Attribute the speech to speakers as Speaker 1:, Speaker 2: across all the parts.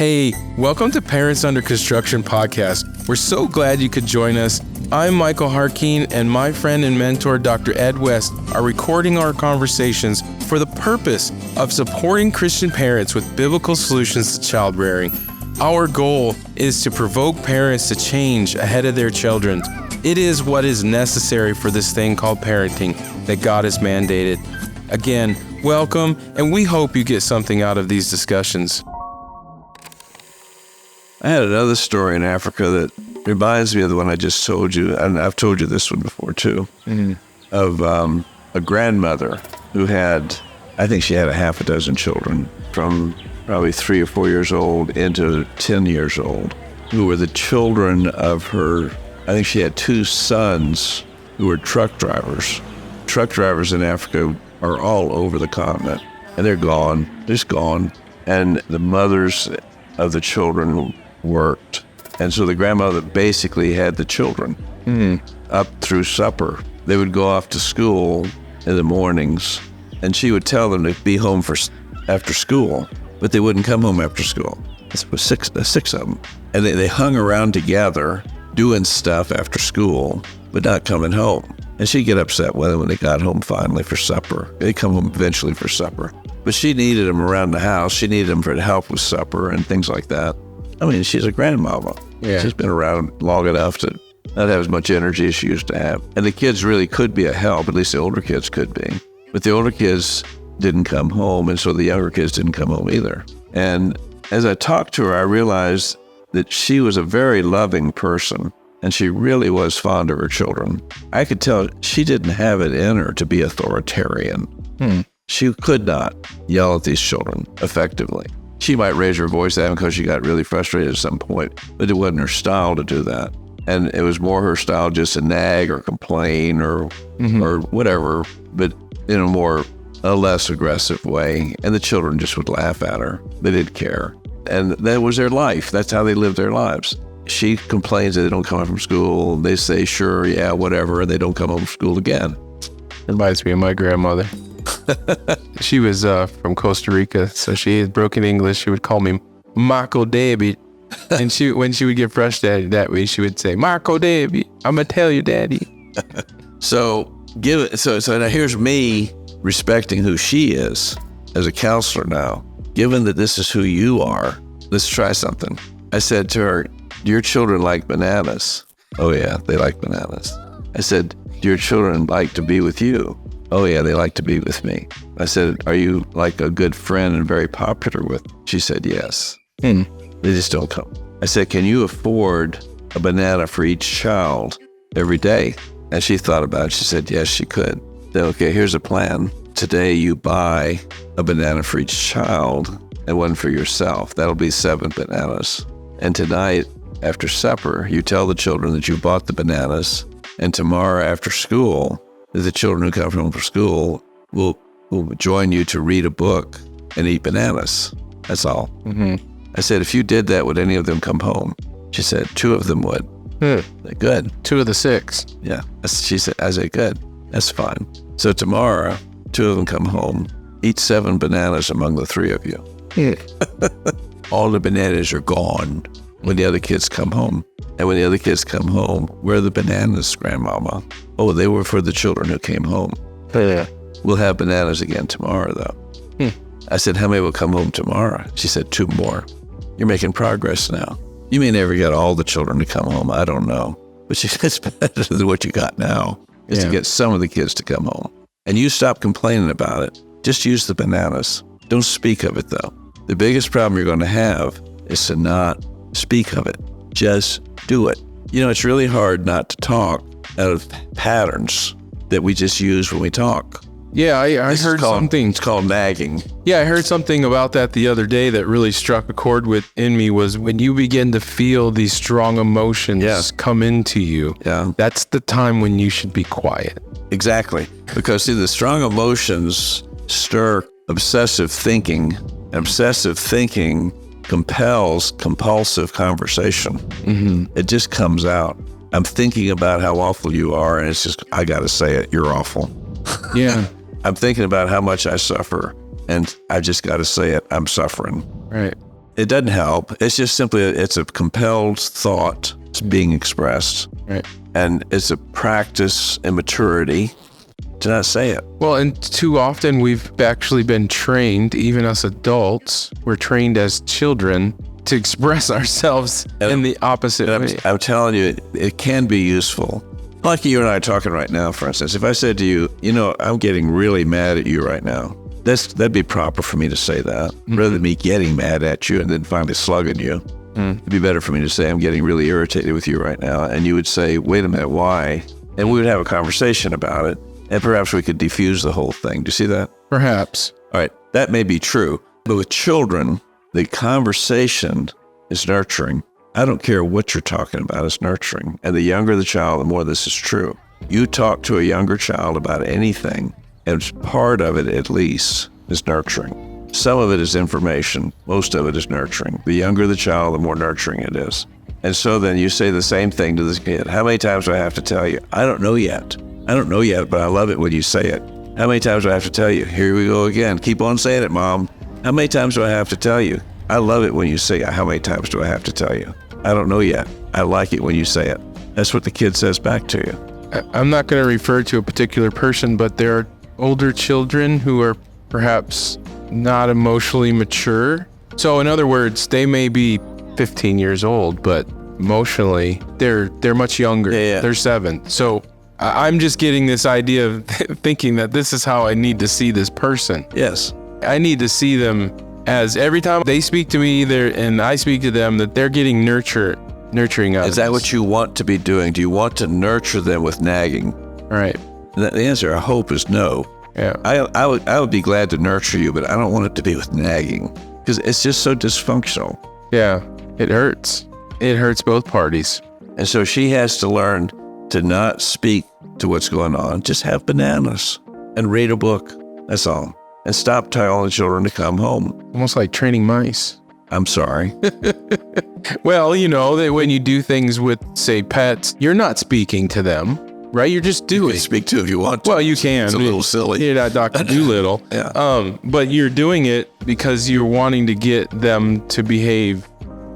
Speaker 1: Hey, welcome to Parents Under Construction podcast. We're so glad you could join us. I'm Michael Jarquin, and my friend and mentor, Dr. Ed West, are recording our conversations for the purpose of supporting Christian parents with biblical solutions to child rearing. Our goal is to provoke parents to change ahead of their children. It is what is necessary for this thing called parenting that God has mandated. Again, welcome, and we hope you get something out of these discussions.
Speaker 2: I had another story in Africa that reminds me of the one I just told you, and I've told you this one before too, of a grandmother who had, I think she had a half a dozen children from probably 3 or 4 years old into 10 years old, who were the children of her. I think she had 2 sons who were truck drivers. Truck drivers in Africa are all over the continent, and they're gone, just gone. And the mothers of the children worked. And so the grandmother basically had the children up through supper. They would go off to school in the mornings, and she would tell them to be home after school, but they wouldn't come home after school. It was six of them. And they hung around together doing stuff after school, but not coming home. And she'd get upset with them when they got home finally for supper. They'd come home eventually for supper. But she needed them around the house. She needed them for help with supper and things like that. I mean, she's a grandmama. Yeah. She's been around long enough to not have as much energy as she used to have. And the kids really could be a help, at least the older kids could be. But the older kids didn't come home, and so the younger kids didn't come home either. And as I talked to her, I realized that she was a very loving person, and she really was fond of her children. I could tell she didn't have it in her to be authoritarian. She could not yell at these children effectively. She might raise her voice at them because she got really frustrated at some point, but it wasn't her style to do that. And it was more her style just to nag or complain or whatever, but in a less aggressive way. And the children just would laugh at her. They didn't care. And that was their life. That's how they lived their lives. She complains that they don't come home from school. They say, sure, yeah, whatever, and they don't come home from school again.
Speaker 1: Reminds me of my grandmother. She was from Costa Rica, so she had broken English. She would call me Marco David. And when she would get frustrated that way, she would say, Marco David, I'm going to tell you, Daddy.
Speaker 2: So now here's me respecting who she is as a counselor now. Given that this is who you are, let's try something. I said to her, do your children like bananas? Oh, yeah, they like bananas. I said, do your children like to be with you? Oh, yeah, they like to be with me. I said, are you like a good friend and very popular with? She said, yes. They just don't come. I said, can you afford a banana for each child every day? And she thought about it. She said, yes, she could. I said, okay, here's a plan. Today you buy a banana for each child and one for yourself. That'll be 7 bananas. And tonight, after supper, you tell the children that you bought the bananas, and tomorrow after school, the children who come home from school will join you to read a book and eat bananas. That's all. I said, if you did that, would any of them come home? She said, 2 of them would. They're good.
Speaker 1: 2 of the 6.
Speaker 2: Yeah. She said, I said, good. That's fine. So tomorrow, 2 of them come home, eat 7 bananas among the 3 of you. All the bananas are gone when the other kids come home. And when the other kids come home, where are the bananas, Grandmama? Oh, they were for the children who came home.
Speaker 1: Yeah.
Speaker 2: We'll have bananas again tomorrow, though. I said, how many will come home tomorrow? She said, 2 more. You're making progress now. You may never get all the children to come home. I don't know. But she said, it's better than what you got now, is to get some of the kids to come home. And you stop complaining about it. Just use the bananas. Don't speak of it, though. The biggest problem you're going to have is to not speak of it. Just do it. You know, it's really hard not to talk out of patterns that we just use when we talk.
Speaker 1: Yeah, I heard something.
Speaker 2: It's called nagging.
Speaker 1: Yeah, I heard something about that the other day that really struck a chord within me was when you begin to feel these strong emotions come into you. Yeah. That's the time when you should be quiet.
Speaker 2: Exactly. Because, see, the strong emotions stir obsessive thinking. And obsessive thinking compels compulsive conversation. It just comes out. I'm thinking about how awful you are, and it's just, I got to say it, you're awful.
Speaker 1: Yeah.
Speaker 2: I'm thinking about how much I suffer, and I just got to say it, I'm suffering.
Speaker 1: Right.
Speaker 2: It doesn't help. It's just simply, it's a compelled thought being expressed.
Speaker 1: Right.
Speaker 2: And it's a practice and maturity to not say it.
Speaker 1: Well, and too often we've actually been trained, even us adults, we're trained as children to express ourselves in the opposite way.
Speaker 2: I'm telling you, it can be useful. Like you and I are talking right now, for instance. If I said to you, I'm getting really mad at you right now, that'd be proper for me to say that, rather than me getting mad at you and then finally slugging you. It'd be better for me to say, I'm getting really irritated with you right now. And you would say, wait a minute, why? And we would have a conversation about it. And perhaps we could defuse the whole thing. Do you see that?
Speaker 1: Perhaps.
Speaker 2: All right. That may be true. But with children, the conversation is nurturing. I don't care what you're talking about, it's nurturing. And the younger the child, the more this is true. You talk to a younger child about anything, and part of it, at least, is nurturing. Some of it is information. Most of it is nurturing. The younger the child, the more nurturing it is. And so then you say the same thing to this kid. How many times do I have to tell you? I don't know yet. I don't know yet, but I love it when you say it. How many times do I have to tell you? Here we go again. Keep on saying it, Mom. How many times do I have to tell you? I love it when you say, how many times do I have to tell you? I don't know yet. I like it when you say it. That's what the kid says back to you.
Speaker 1: I'm not going to refer to a particular person, but there are older children who are perhaps not emotionally mature. So in other words, they may be 15 years old, but emotionally, they're much younger.
Speaker 2: Yeah.
Speaker 1: They're 7. So I'm just getting this idea of thinking that this is how I need to see this person.
Speaker 2: Yes.
Speaker 1: I need to see them as every time they speak to me and I speak to them, that they're getting nurturing others.
Speaker 2: Is that what you want to be doing? Do you want to nurture them with nagging?
Speaker 1: Right.
Speaker 2: The answer, I hope, is no.
Speaker 1: Yeah.
Speaker 2: I would be glad to nurture you, but I don't want it to be with nagging because it's just so dysfunctional.
Speaker 1: Yeah. It hurts. It hurts both parties.
Speaker 2: And so she has to learn to not speak to what's going on. Just have bananas and read a book. That's all. And stop telling the children to come home.
Speaker 1: Almost like training mice.
Speaker 2: I'm sorry.
Speaker 1: Well, that when you do things with, say, pets, you're not speaking to them, right? You're just doing.
Speaker 2: You can speak to if you want to.
Speaker 1: Well, you can.
Speaker 2: It's a little silly.
Speaker 1: You're not Dr. Doolittle.
Speaker 2: Yeah.
Speaker 1: But you're doing it because you're wanting to get them to behave.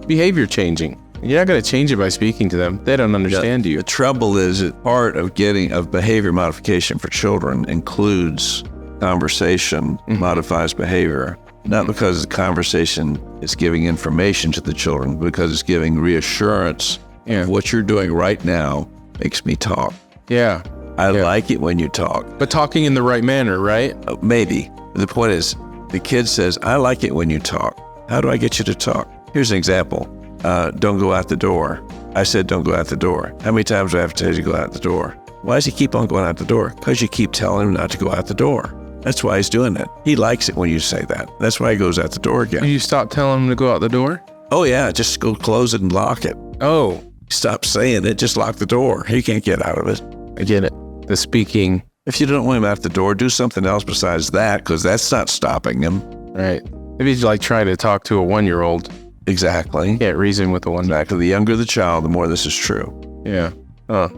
Speaker 1: Behavior changing. You're not going to change it by speaking to them. They don't understand you.
Speaker 2: The trouble is that part of behavior modification for children includes conversation modifies behavior, not because the conversation is giving information to the children, but because it's giving reassurance of what you're doing right now makes me talk.
Speaker 1: Yeah.
Speaker 2: I like it when you talk.
Speaker 1: But talking in the right manner, right?
Speaker 2: Maybe. The point is, the kid says, I like it when you talk. How do I get you to talk? Here's an example. Don't go out the door. I said, don't go out the door. How many times do I have to tell you to go out the door? Why does he keep on going out the door? Because you keep telling him not to go out the door. That's why he's doing it. He likes it when you say that. That's why he goes out the door again.
Speaker 1: You stop telling him to go out the door?
Speaker 2: Oh, yeah. Just go close it and lock it.
Speaker 1: Oh.
Speaker 2: Stop saying it. Just lock the door. He can't get out of it.
Speaker 1: I get it. The speaking.
Speaker 2: If you don't want him out the door, do something else besides that, because that's not stopping him.
Speaker 1: Right. Maybe he's like trying to talk to a 1-year-old.
Speaker 2: Exactly.
Speaker 1: Can't reason with a 1-year-old.
Speaker 2: Exactly. The younger the child, the more this is true.
Speaker 1: Yeah. Huh.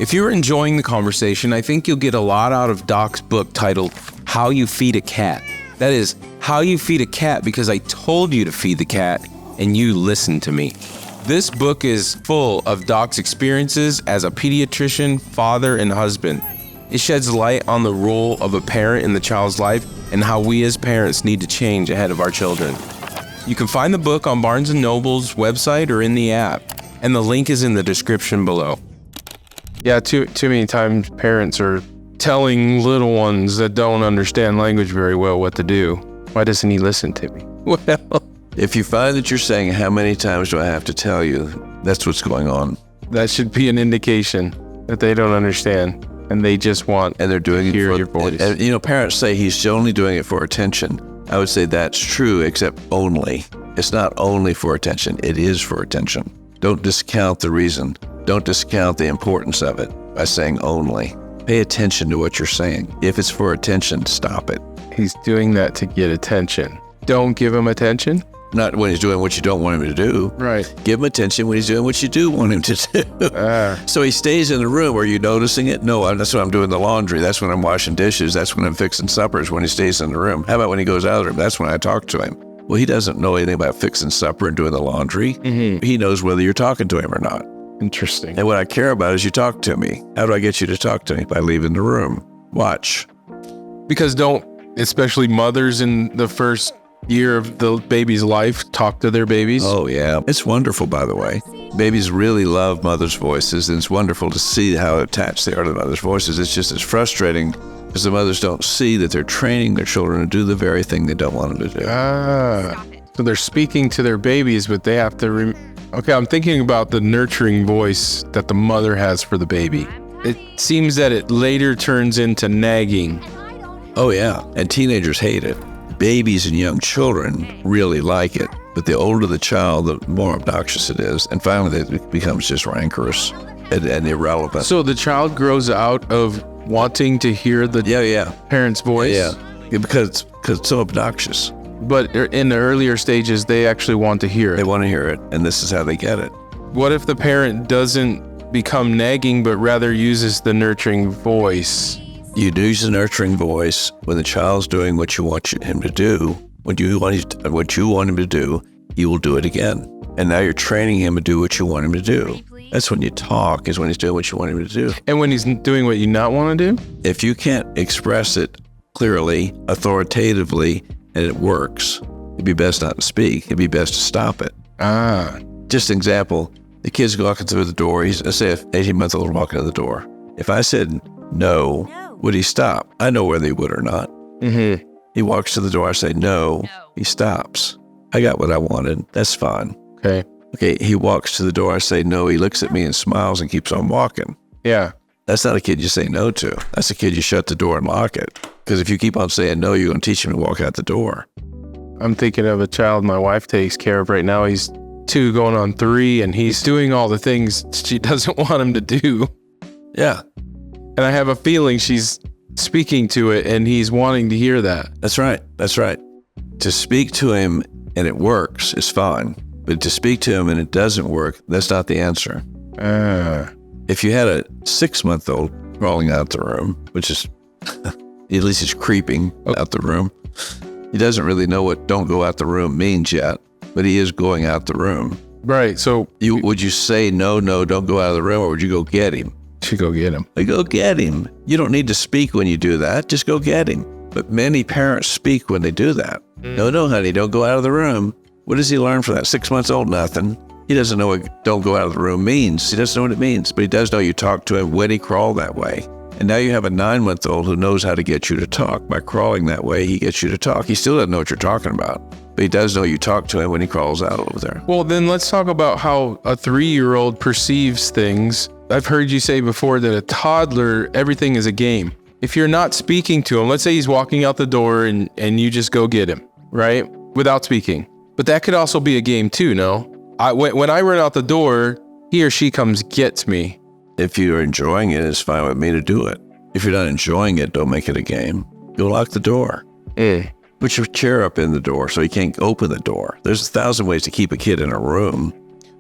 Speaker 3: If you're enjoying the conversation, I think you'll get a lot out of Doc's book titled How You Feed a Cat. That is, How You Feed a Cat because I told you to feed the cat and you listened to me. This book is full of Doc's experiences as a pediatrician, father, and husband. It sheds light on the role of a parent in the child's life and how we as parents need to change ahead of our children. You can find the book on Barnes & Noble's website or in the app, and the link is in the description below.
Speaker 1: Yeah, too many times parents are telling little ones that don't understand language very well what to do. Why doesn't he listen to me? Well,
Speaker 2: if you find that you're saying, how many times do I have to tell you, that's what's going on.
Speaker 1: That should be an indication that they don't understand and they just want
Speaker 2: and they're doing
Speaker 1: to hear
Speaker 2: it for
Speaker 1: your voice.
Speaker 2: And, parents say he's only doing it for attention. I would say that's true, except only. It's not only for attention. It is for attention. Don't discount the reason. Don't discount the importance of it by saying only. Pay attention to what you're saying. If it's for attention, stop it.
Speaker 1: He's doing that to get attention. Don't give him attention.
Speaker 2: Not when he's doing what you don't want him to do.
Speaker 1: Right.
Speaker 2: Give him attention when he's doing what you do want him to do. So he stays in the room. Are you noticing it? No, that's when I'm doing the laundry. That's when I'm washing dishes. That's when I'm fixing suppers, when he stays in the room. How about when he goes out of the room? That's when I talk to him. Well, he doesn't know anything about fixing supper and doing the laundry. He knows whether you're talking to him or not.
Speaker 1: Interesting.
Speaker 2: And what I care about is you talk to me. How do I get you to talk to me? By leaving the room. Watch.
Speaker 1: Because especially mothers in the first year of the baby's life, talk to their babies?
Speaker 2: Oh, yeah. It's wonderful, by the way. Babies really love mothers' voices, and it's wonderful to see how attached they are to the mother's voices. It's just as frustrating because the mothers don't see that they're training their children to do the very thing they don't want them to do.
Speaker 1: So they're speaking to their babies, but they have to... Okay, I'm thinking about the nurturing voice that the mother has for the baby. It seems that it later turns into nagging.
Speaker 2: Oh, yeah. And teenagers hate it. Babies and young children really like it. But the older the child, the more obnoxious it is. And finally, it becomes just rancorous and irrelevant.
Speaker 1: So the child grows out of wanting to hear the parent's voice?
Speaker 2: Yeah, because it's so obnoxious.
Speaker 1: But in the earlier stages, they actually want to hear it.
Speaker 2: They want to hear it, and this is how they get it.
Speaker 1: What if the parent doesn't become nagging, but rather uses the nurturing voice?
Speaker 2: You use the nurturing voice when the child's doing what you want him to do. What you want him to do, he will do it again. And now you're training him to do what you want him to do. That's when you talk, is when he's doing what you want him to do.
Speaker 1: And when he's doing what you not want to do?
Speaker 2: If you can't express it clearly, authoritatively, and it works, it'd be best not to speak. It'd be best to stop it. Just an example, the kid's walking through the door. Let's say an 18-month-old walking to the door. If I said no, would he stop? I know whether he would or not.
Speaker 1: Mm-hmm.
Speaker 2: He walks to the door. I say no. He stops. I got what I wanted. That's fine. Okay, he walks to the door. I say no. He looks at me and smiles and keeps on walking.
Speaker 1: Yeah.
Speaker 2: That's not a kid you say no to. That's a kid you shut the door and lock it. Because if you keep on saying no, you're going to teach him to walk out the door.
Speaker 1: I'm thinking of a child my wife takes care of right now. He's 2 going on 3, and he's doing all the things she doesn't want him to do.
Speaker 2: Yeah.
Speaker 1: And I have a feeling she's speaking to it, and he's wanting to hear that.
Speaker 2: That's right. That's right. To speak to him and it works is fine. But to speak to him and it doesn't work, that's not the answer. If you had a 6-month-old crawling out the room, which is, at least he's creeping out the room. He doesn't really know what "don't go out the room" means yet, but he is going out the room.
Speaker 1: Right, so...
Speaker 2: Would you say, no, don't go out of the room, or would you go get him?
Speaker 1: Should go get him.
Speaker 2: Go get him. You don't need to speak when you do that. Just go get him. But many parents speak when they do that. No, honey, don't go out of the room. What does he learn from that? 6 months old, nothing. He doesn't know what "don't go out of the room" means. He doesn't know what it means, but he does know you talk to him when he crawled that way. And now you have a 9-month-old who knows how to get you to talk. By crawling that way, he gets you to talk. He still doesn't know what you're talking about, but he does know you talk to him when he crawls out over there.
Speaker 1: Well, then let's talk about how a 3-year-old perceives things. I've heard you say before that a toddler, everything is a game. If you're not speaking to him, let's say he's walking out the door and you just go get him, right? Without speaking. But that could also be a game too, no? When I run out the door, he or she comes gets me.
Speaker 2: If you're enjoying it, it's fine with me to do it. If you're not enjoying it, don't make it a game. Go lock the door. Put your chair up in the door so he can't open the door. There's 1,000 ways to keep a kid in a room.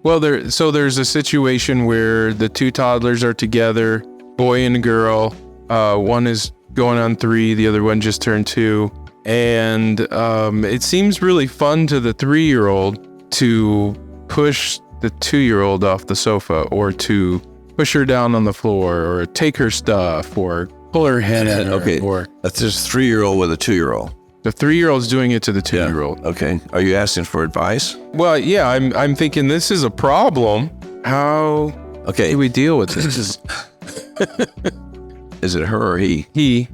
Speaker 1: Well, there's a situation where the 2 toddlers are together, boy and girl. One is going on 3, the other one just turned 2. And it seems really fun to the 3-year-old to push the 2-year-old off the sofa, or to push her down on the floor, or take her stuff, or pull her head at her.
Speaker 2: Okay,
Speaker 1: or
Speaker 2: that's just a 3-year-old with a 2-year-old.
Speaker 1: The 3-year-old's doing it to the 2-year-old.
Speaker 2: Yeah. Okay. Are you asking for advice?
Speaker 1: Well, yeah, I'm thinking this is a problem. How do we deal with this?
Speaker 2: Is it her or he?
Speaker 1: He.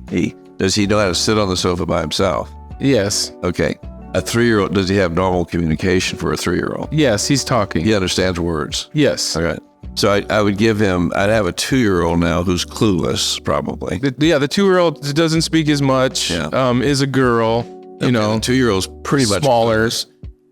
Speaker 2: Does he know how to sit on the sofa by himself?
Speaker 1: Yes.
Speaker 2: Okay. A 3-year-old, does he have normal communication for a 3-year-old?
Speaker 1: Yes, he's talking.
Speaker 2: He understands words?
Speaker 1: Yes.
Speaker 2: Okay. So I would give him, I'd have a 2-year-old now who's clueless, probably.
Speaker 1: The 2-year-old doesn't speak as much, is a girl,
Speaker 2: The 2-year-old's pretty much
Speaker 1: smaller.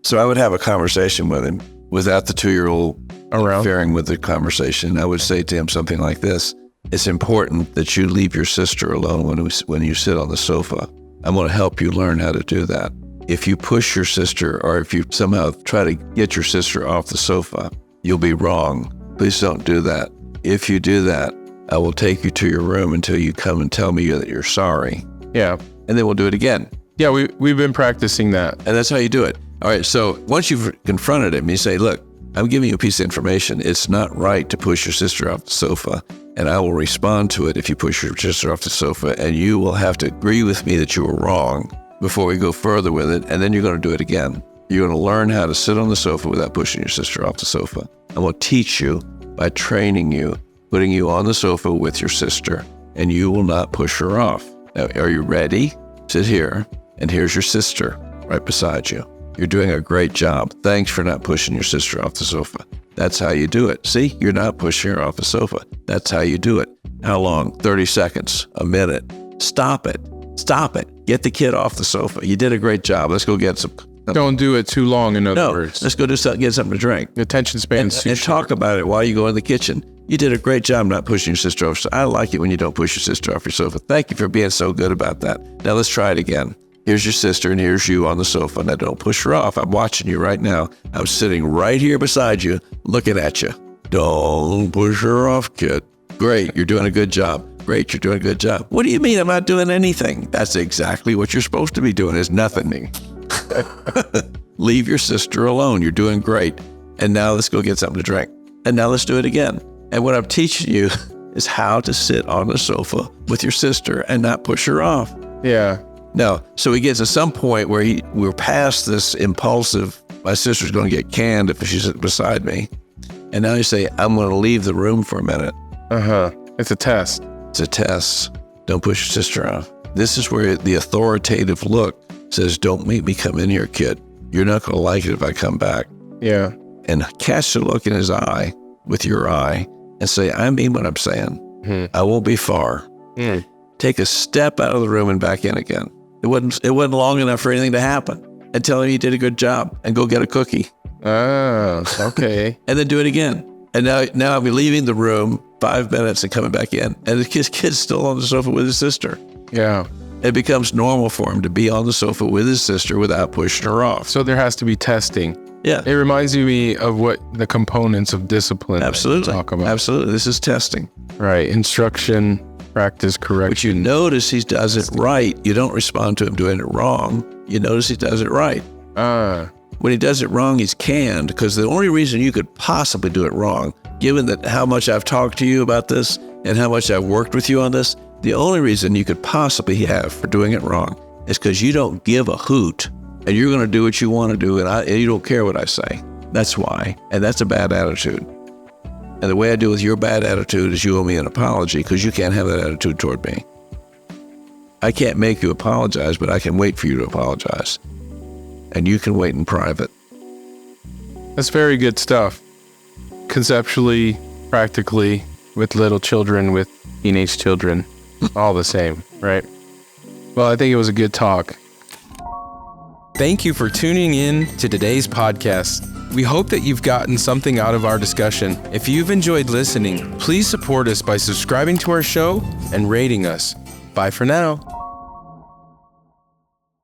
Speaker 2: So I would have a conversation with him without the 2-year-old
Speaker 1: around,
Speaker 2: interfering with the conversation. I would say to him something like this: it's important that you leave your sister alone when you sit on the sofa. I'm going to help you learn how to do that. If you push your sister, or if you somehow try to get your sister off the sofa, you'll be wrong. Please don't do that. If you do that, I will take you to your room until you come and tell me that you're sorry.
Speaker 1: Yeah.
Speaker 2: And then we'll do it again.
Speaker 1: Yeah, we've been practicing that.
Speaker 2: And that's how you do it. All right, so once you've confronted him, you say, look, I'm giving you a piece of information. It's not right to push your sister off the sofa, and I will respond to it if you push your sister off the sofa, and you will have to agree with me that you were wrong before we go further with it, and then you're going to do it again. You're going to learn how to sit on the sofa without pushing your sister off the sofa. I will teach you by training you, putting you on the sofa with your sister, and you will not push her off. Now, are you ready? Sit here, and here's your sister right beside you. You're doing a great job. Thanks for not pushing your sister off the sofa. That's how you do it. See, you're not pushing her off the sofa. That's how you do it. How long? 30 seconds, a minute. Stop it. Stop it. Get the kid off the sofa. You did a great job. Let's go get some.
Speaker 1: Don't do it too long, in other words.
Speaker 2: Let's go do something, get something to drink.
Speaker 1: The attention span's
Speaker 2: and talk about it while you go in the kitchen. You did a great job not pushing your sister off. I like it when you don't push your sister off your sofa. Thank you for being so good about that. Now let's try it again. Here's your sister, and here's you on the sofa. Now, don't push her off. I'm watching you right now. I'm sitting right here beside you, looking at you. Don't push her off, kid. Great, you're doing a good job. Great, you're doing a good job. What do you mean I'm not doing anything? That's exactly what you're supposed to be doing, is nothing. Leave your sister alone. You're doing great. And now let's go get something to drink. And now let's do it again. And what I'm teaching you is how to sit on the sofa with your sister and not push her off.
Speaker 1: Yeah.
Speaker 2: No, so he gets to some point where we're past this impulsive, my sister's going to get canned if she's beside me. And now you say, I'm going to leave the room for a minute.
Speaker 1: It's a test.
Speaker 2: It's a test. Don't push your sister off. This is where the authoritative look says, don't make me come in here, kid. You're not going to like it if I come back.
Speaker 1: Yeah.
Speaker 2: And catch the look in his eye with your eye and say, I mean what I'm saying. I won't be far. Take a step out of the room and back in again. It wasn't long enough for anything to happen. And tell him you did a good job and go get a cookie.
Speaker 1: Oh, okay.
Speaker 2: And then do it again. And now I'll be leaving the room 5 minutes and coming back in. And the kid's still on the sofa with his sister.
Speaker 1: Yeah.
Speaker 2: It becomes normal for him to be on the sofa with his sister without pushing her off.
Speaker 1: So there has to be testing.
Speaker 2: Yeah.
Speaker 1: It reminds me of what the components of discipline
Speaker 2: Absolutely.
Speaker 1: talk about.
Speaker 2: Absolutely. This is testing.
Speaker 1: Right. Instruction, practice, correction.
Speaker 2: But you notice he does it right. You don't respond to him doing it wrong. You notice he does it right. When he does it wrong, he's canned, because the only reason you could possibly do it wrong, given that how much I've talked to you about this and how much I've worked with you on this, the only reason you could possibly have for doing it wrong is because you don't give a hoot and you're going to do what you want to do and you don't care what I say. That's why. And that's a bad attitude. And the way I deal with your bad attitude is you owe me an apology, because you can't have that attitude toward me. I can't make you apologize, but I can wait for you to apologize. And you can wait in private.
Speaker 1: That's very good stuff. Conceptually, practically, with little children, with teenage children, all the same, right? Well, I think it was a good talk. Thank you for tuning in to today's podcast. We hope that you've gotten something out of our discussion. If you've enjoyed listening, please support us by subscribing to our show and rating us. Bye for now.